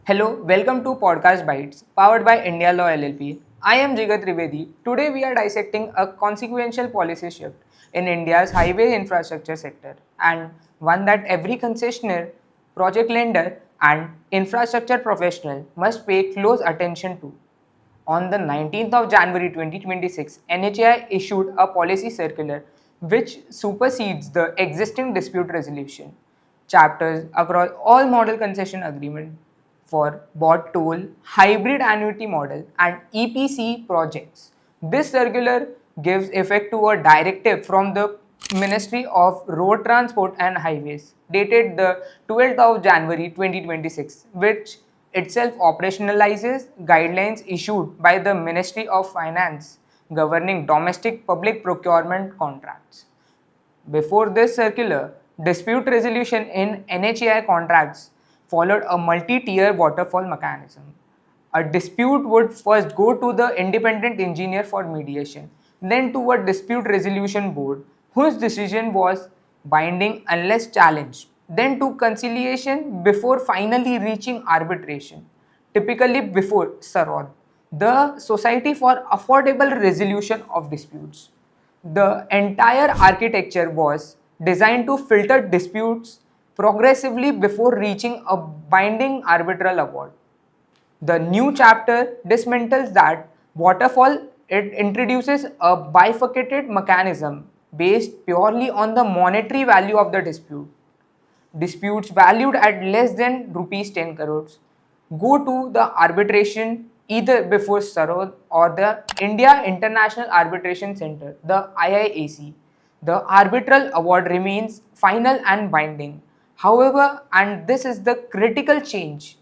Hello, welcome to Podcast Bytes, powered by India Law LLP. I am Jigar Trivedi. Today we are dissecting a consequential policy shift in India's highway infrastructure sector and one that every concessionaire, project lender, and infrastructure professional must pay close attention to. On the 19th of January 2026, NHAI issued a policy circular which supersedes the existing dispute resolution chapters across all model concession agreement for bought toll, hybrid annuity model, and EPC projects. This circular gives effect to a directive from the Ministry of Road Transport and Highways dated the 12th of January 2026, which itself operationalizes guidelines issued by the Ministry of Finance governing domestic public procurement contracts. Before this circular, dispute resolution in NHAI contracts followed a multi-tier waterfall mechanism. A dispute would first go to the independent engineer for mediation, then to a dispute resolution board whose decision was binding unless challenged, then to conciliation before finally reaching arbitration, typically before SAROD, the Society for Affordable Resolution of Disputes. The entire architecture was designed to filter disputes progressively before reaching a binding arbitral award. The new chapter dismantles that waterfall. It introduces a bifurcated mechanism based purely on the monetary value of the dispute. Disputes valued at less than rupees 10 crores go to the arbitration either before Sarod or the India International Arbitration Center, the IIAC. The arbitral award remains final and binding. However, and this is the critical change,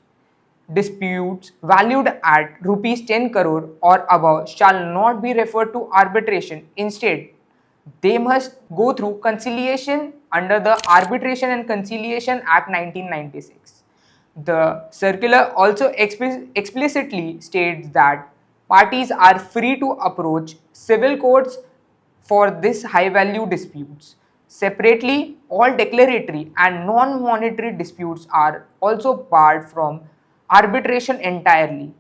disputes valued at rupees 10 crore or above shall not be referred to arbitration. Instead, they must go through conciliation under the Arbitration and Conciliation Act 1996. The circular also explicitly states that parties are free to approach civil courts for this high value disputes. Separately, all declaratory and non monetary disputes are also barred from arbitration entirely.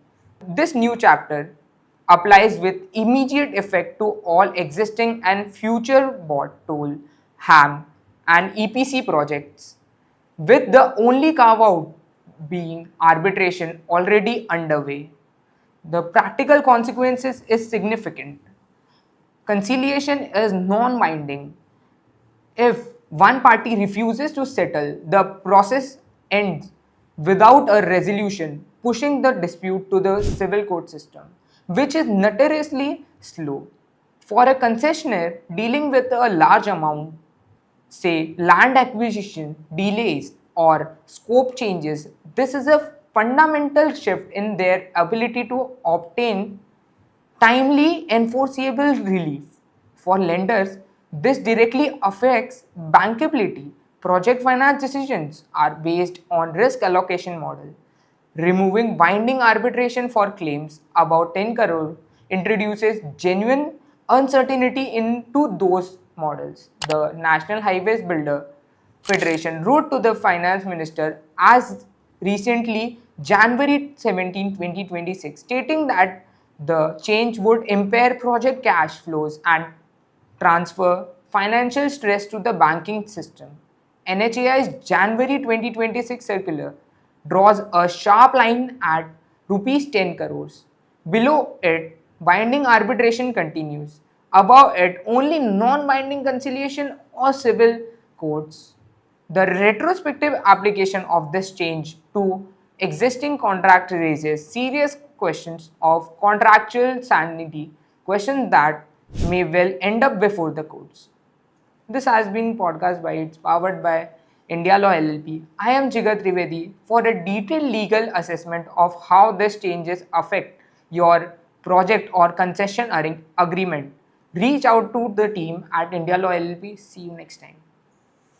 This new chapter applies with immediate effect to all existing and future bought toll, HAM, and EPC projects, with the only carve out being arbitration already underway. The practical consequences is significant. Conciliation is non-binding. If one party refuses to settle, the process ends without a resolution, pushing the dispute to the civil court system, which is notoriously slow. For a concessionaire dealing with a large amount, say land acquisition, delays, or scope changes, this is a fundamental shift in their ability to obtain timely enforceable relief. For lenders, this directly affects bankability. Project finance decisions are based on risk allocation model. Removing binding arbitration for claims about 10 crore introduces genuine uncertainty into those models. The National Highways Builder Federation wrote to the finance minister as recently January 17, 2026, stating that the change would impair project cash flows and transfer financial stress to the banking system. NHAI's January 2026 circular draws a sharp line at rupees 10 crores. Below it, binding arbitration continues. Above it, only non-binding conciliation or civil courts. The retrospective application of this change to existing contract raises serious questions of contractual sanity, questions that may well end up before the courts. This has been Podcast Bytes powered by India Law LLP. I am Jigar Trivedi. For a detailed legal assessment of how these changes affect your project or concession agreement, reach out to the team at India Law LLP. See you next time.